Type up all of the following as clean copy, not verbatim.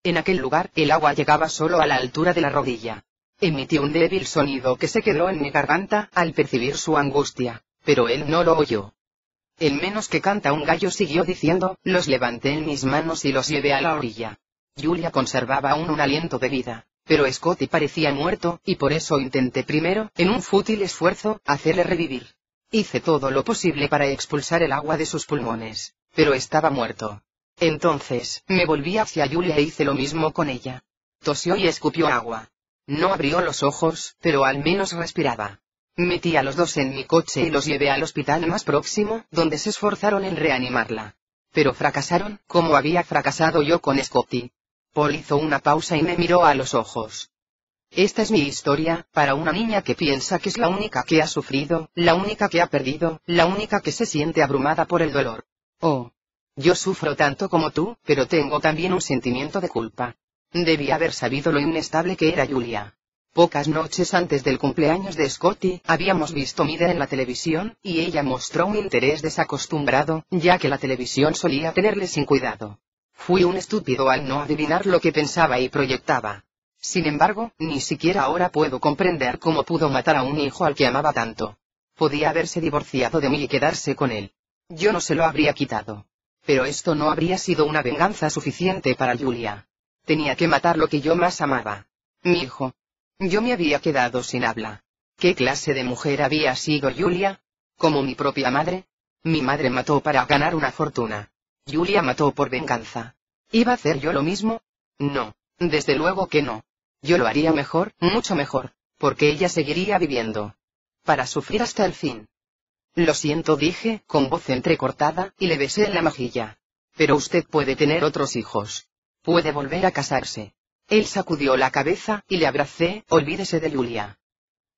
En aquel lugar, el agua llegaba solo a la altura de la rodilla. Emití un débil sonido que se quedó en mi garganta al percibir su angustia, pero él no lo oyó. En menos que canta un gallo, siguió diciendo, los levanté en mis manos y los llevé a la orilla. Julia conservaba aún un aliento de vida, pero Scotty parecía muerto, y por eso intenté primero, en un fútil esfuerzo, hacerle revivir. Hice todo lo posible para expulsar el agua de sus pulmones, pero estaba muerto. Entonces, me volví hacia Julia e hice lo mismo con ella. Tosió y escupió agua. No abrió los ojos, pero al menos respiraba. Metí a los dos en mi coche y los llevé al hospital más próximo, donde se esforzaron en reanimarla. Pero fracasaron, como había fracasado yo con Scotty. Paul hizo una pausa y me miró a los ojos. Esta es mi historia, para una niña que piensa que es la única que ha sufrido, la única que ha perdido, la única que se siente abrumada por el dolor. Oh. Yo sufro tanto como tú, pero tengo también un sentimiento de culpa. Debí haber sabido lo inestable que era Julia. Pocas noches antes del cumpleaños de Scotty, habíamos visto Mother en la televisión, y ella mostró un interés desacostumbrado, ya que la televisión solía tenerle sin cuidado. Fui un estúpido al no adivinar lo que pensaba y proyectaba. Sin embargo, ni siquiera ahora puedo comprender cómo pudo matar a un hijo al que amaba tanto. Podía haberse divorciado de mí y quedarse con él. Yo no se lo habría quitado. Pero esto no habría sido una venganza suficiente para Julia. Tenía que matar lo que yo más amaba. Mi hijo. Yo me había quedado sin habla. ¿Qué clase de mujer había sido Julia? ¿Como mi propia madre? Mi madre mató para ganar una fortuna. Julia mató por venganza. ¿Iba a hacer yo lo mismo? No, desde luego que no. Yo lo haría mejor, mucho mejor, porque ella seguiría viviendo. Para sufrir hasta el fin. Lo siento, dije, con voz entrecortada, y le besé en la mejilla. Pero usted puede tener otros hijos. Puede volver a casarse. Él sacudió la cabeza, y le abracé, olvídese de Julia.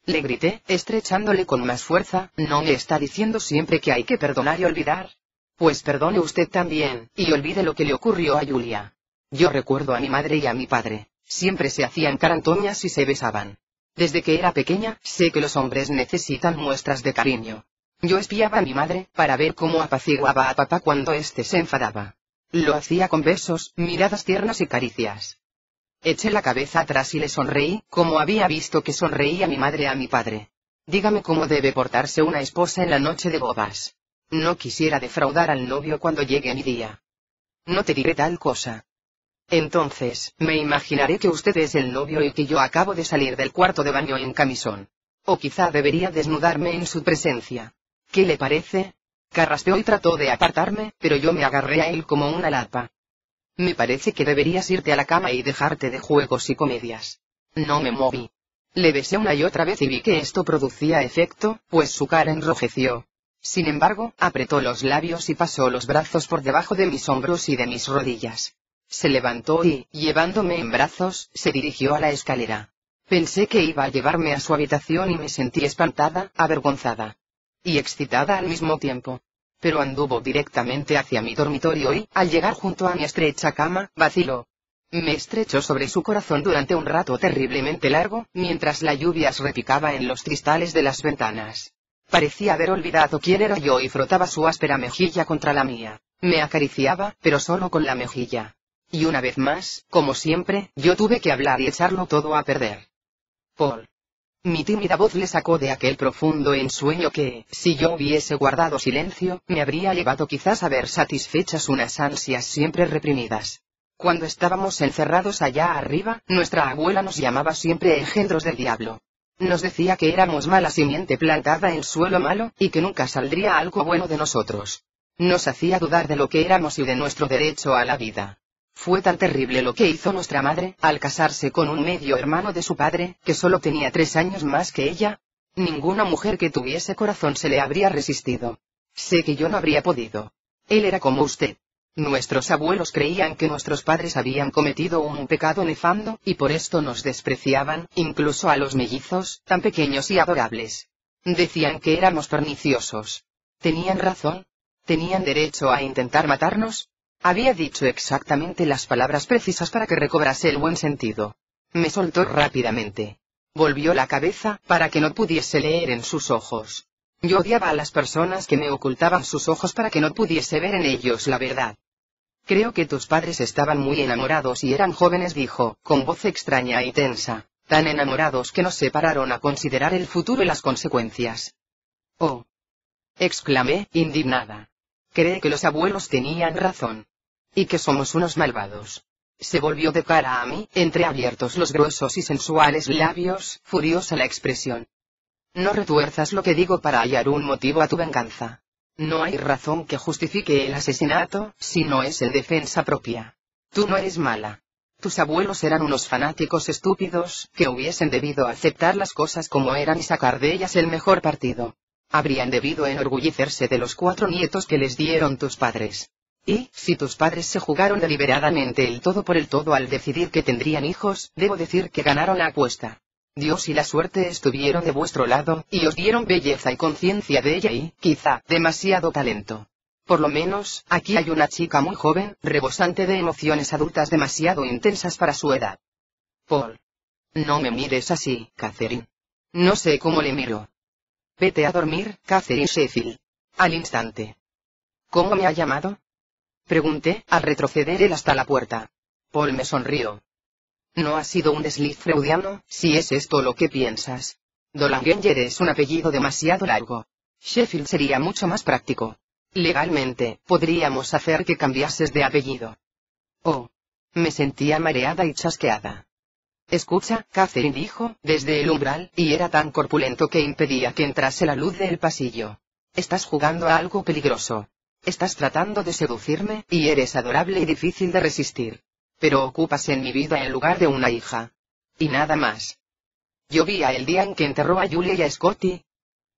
Le grité, estrechándole con más fuerza, ¿no me está diciendo siempre que hay que perdonar y olvidar? Pues perdone usted también, y olvide lo que le ocurrió a Julia. Yo recuerdo a mi madre y a mi padre, siempre se hacían carantoñas y se besaban. Desde que era pequeña, sé que los hombres necesitan muestras de cariño. Yo espiaba a mi madre, para ver cómo apaciguaba a papá cuando éste se enfadaba. Lo hacía con besos, miradas tiernas y caricias. Eché la cabeza atrás y le sonreí, como había visto que sonreía mi madre a mi padre. Dígame cómo debe portarse una esposa en la noche de bodas. No quisiera defraudar al novio cuando llegue mi día. No te diré tal cosa. Entonces, me imaginaré que usted es el novio y que yo acabo de salir del cuarto de baño en camisón. O quizá debería desnudarme en su presencia. ¿Qué le parece? Carraspeó y trató de apartarme, pero yo me agarré a él como una lapa. Me parece que deberías irte a la cama y dejarte de juegos y comedias. No me moví. Le besé una y otra vez y vi que esto producía efecto, pues su cara enrojeció. Sin embargo, apretó los labios y pasó los brazos por debajo de mis hombros y de mis rodillas. Se levantó y, llevándome en brazos, se dirigió a la escalera. Pensé que iba a llevarme a su habitación y me sentí espantada, avergonzada y excitada al mismo tiempo. Pero anduvo directamente hacia mi dormitorio y, al llegar junto a mi estrecha cama, vaciló. Me estrechó sobre su corazón durante un rato terriblemente largo, mientras la lluvia repicaba en los cristales de las ventanas. Parecía haber olvidado quién era yo y frotaba su áspera mejilla contra la mía. Me acariciaba, pero solo con la mejilla. Y una vez más, como siempre, yo tuve que hablar y echarlo todo a perder. Paul. Mi tímida voz le sacó de aquel profundo ensueño que, si yo hubiese guardado silencio, me habría llevado quizás a ver satisfechas unas ansias siempre reprimidas. Cuando estábamos encerrados allá arriba, nuestra abuela nos llamaba siempre engendros del diablo. Nos decía que éramos mala simiente plantada en suelo malo, y que nunca saldría algo bueno de nosotros. Nos hacía dudar de lo que éramos y de nuestro derecho a la vida. Fue tan terrible lo que hizo nuestra madre, al casarse con un medio hermano de su padre, que solo tenía 3 años más que ella. Ninguna mujer que tuviese corazón se le habría resistido. Sé que yo no habría podido. Él era como usted. Nuestros abuelos creían que nuestros padres habían cometido un pecado nefando, y por esto nos despreciaban, incluso a los mellizos, tan pequeños y adorables. Decían que éramos perniciosos. ¿Tenían razón? ¿Tenían derecho a intentar matarnos? Había dicho exactamente las palabras precisas para que recobrase el buen sentido. Me soltó rápidamente. Volvió la cabeza, para que no pudiese leer en sus ojos. Yo odiaba a las personas que me ocultaban sus ojos para que no pudiese ver en ellos la verdad. Creo que tus padres estaban muy enamorados y eran jóvenes, dijo, con voz extraña y tensa, tan enamorados que no se pararon a considerar el futuro y las consecuencias. Oh, exclamé, indignada. Cree que los abuelos tenían razón. Y que somos unos malvados. Se volvió de cara a mí, entreabiertos los gruesos y sensuales labios, furiosa la expresión. No retuerzas lo que digo para hallar un motivo a tu venganza. No hay razón que justifique el asesinato, si no es en defensa propia. Tú no eres mala. Tus abuelos eran unos fanáticos estúpidos, que hubiesen debido aceptar las cosas como eran y sacar de ellas el mejor partido. Habrían debido enorgullecerse de los 4 nietos que les dieron tus padres. Y, si tus padres se jugaron deliberadamente el todo por el todo al decidir que tendrían hijos, debo decir que ganaron la apuesta. Dios y la suerte estuvieron de vuestro lado, y os dieron belleza y conciencia de ella y, quizá, demasiado talento. Por lo menos, aquí hay una chica muy joven, rebosante de emociones adultas demasiado intensas para su edad. Paul. No me mires así, Catherine. No sé cómo le miro. Vete a dormir, Catherine Sheffield. Al instante. ¿Cómo me ha llamado? Pregunté, al retroceder él hasta la puerta. Paul me sonrió. No ha sido un desliz freudiano, si es esto lo que piensas. Dollanganger es un apellido demasiado largo. Sheffield sería mucho más práctico. Legalmente, podríamos hacer que cambiases de apellido. Oh. Me sentía mareada y chasqueada. Escucha, Catherine dijo, desde el umbral, y era tan corpulento que impedía que entrase la luz del pasillo. Estás jugando a algo peligroso. Estás tratando de seducirme, y eres adorable y difícil de resistir. Pero ocupas en mi vida en lugar de una hija. Y nada más. Llovía el día en que enterró a Julia y a Scotty.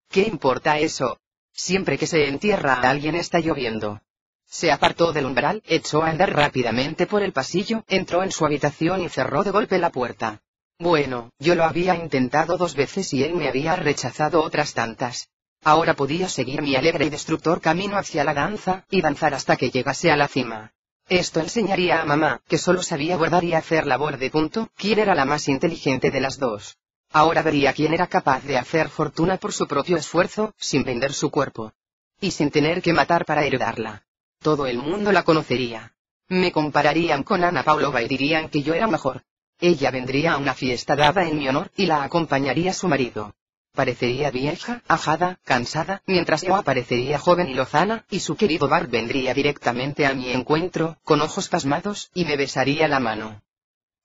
¿Qué importa eso? Siempre que se entierra a alguien está lloviendo. Se apartó del umbral, echó a andar rápidamente por el pasillo, entró en su habitación y cerró de golpe la puerta. Bueno, yo lo había intentado 2 veces y él me había rechazado otras tantas. Ahora podía seguir mi alegre y destructor camino hacia la danza, y danzar hasta que llegase a la cima. Esto enseñaría a mamá, que solo sabía guardar y hacer labor de punto, quién era la más inteligente de las dos. Ahora vería quién era capaz de hacer fortuna por su propio esfuerzo, sin vender su cuerpo. Y sin tener que matar para heredarla. Todo el mundo la conocería. Me compararían con Ana Pavlova y dirían que yo era mejor. Ella vendría a una fiesta dada en mi honor, y la acompañaría su marido. Parecería vieja, ajada, cansada, mientras yo aparecería joven y lozana, y su querido Bart vendría directamente a mi encuentro, con ojos pasmados, y me besaría la mano.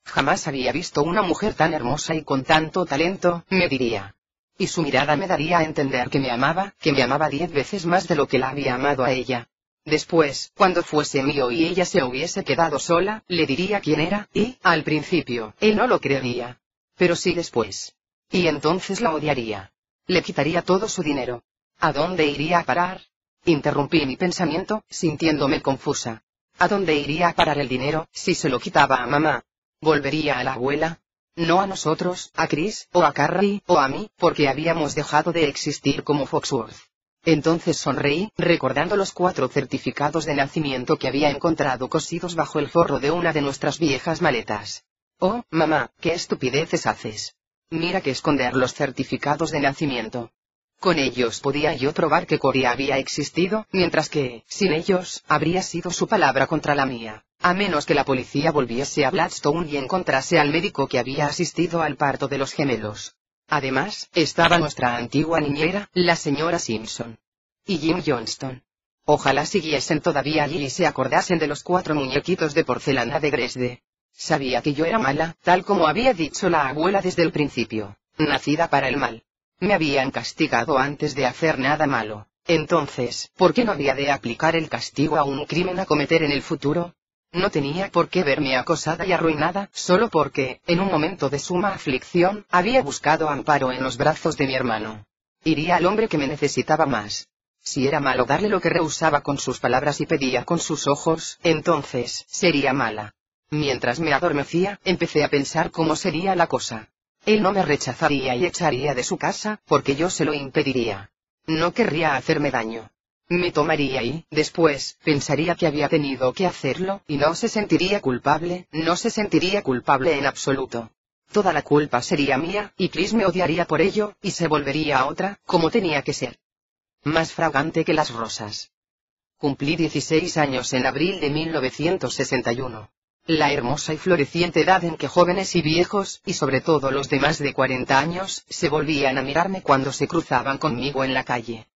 Jamás había visto una mujer tan hermosa y con tanto talento, me diría. Y su mirada me daría a entender que me amaba 10 veces más de lo que la había amado a ella. Después, cuando fuese mío y ella se hubiese quedado sola, le diría quién era, y, al principio, él no lo creería. Pero sí después. Y entonces la odiaría. Le quitaría todo su dinero. ¿A dónde iría a parar? Interrumpí mi pensamiento, sintiéndome confusa. ¿A dónde iría a parar el dinero, si se lo quitaba a mamá? ¿Volvería a la abuela? No a nosotros, a Chris, o a Carrie, o a mí, porque habíamos dejado de existir como Foxworth. Entonces sonreí, recordando los 4 certificados de nacimiento que había encontrado cosidos bajo el forro de una de nuestras viejas maletas. Oh, mamá, qué estupideces haces. Mira que esconder los certificados de nacimiento. Con ellos podía yo probar que Cory había existido, mientras que, sin ellos, habría sido su palabra contra la mía, a menos que la policía volviese a Bladstone y encontrase al médico que había asistido al parto de los gemelos. Además, estaba nuestra antigua niñera, la señora Simpson. Y Jim Johnston. Ojalá siguiesen todavía allí y se acordasen de los 4 muñequitos de porcelana de Dresde. Sabía que yo era mala, tal como había dicho la abuela desde el principio, nacida para el mal. Me habían castigado antes de hacer nada malo. Entonces, ¿por qué no había de aplicar el castigo a un crimen a cometer en el futuro? No tenía por qué verme acosada y arruinada, solo porque, en un momento de suma aflicción, había buscado amparo en los brazos de mi hermano. Iría al hombre que me necesitaba más. Si era malo darle lo que rehusaba con sus palabras y pedía con sus ojos, entonces, sería mala. Mientras me adormecía, empecé a pensar cómo sería la cosa. Él no me rechazaría y echaría de su casa, porque yo se lo impediría. No querría hacerme daño. Me tomaría y, después, pensaría que había tenido que hacerlo, y no se sentiría culpable, no se sentiría culpable en absoluto. Toda la culpa sería mía, y Chris me odiaría por ello, y se volvería a otra, como tenía que ser. Más fragante que las rosas. Cumplí 16 años en abril de 1961. La hermosa y floreciente edad en que jóvenes y viejos, y sobre todo los de más de 40 años, se volvían a mirarme cuando se cruzaban conmigo en la calle.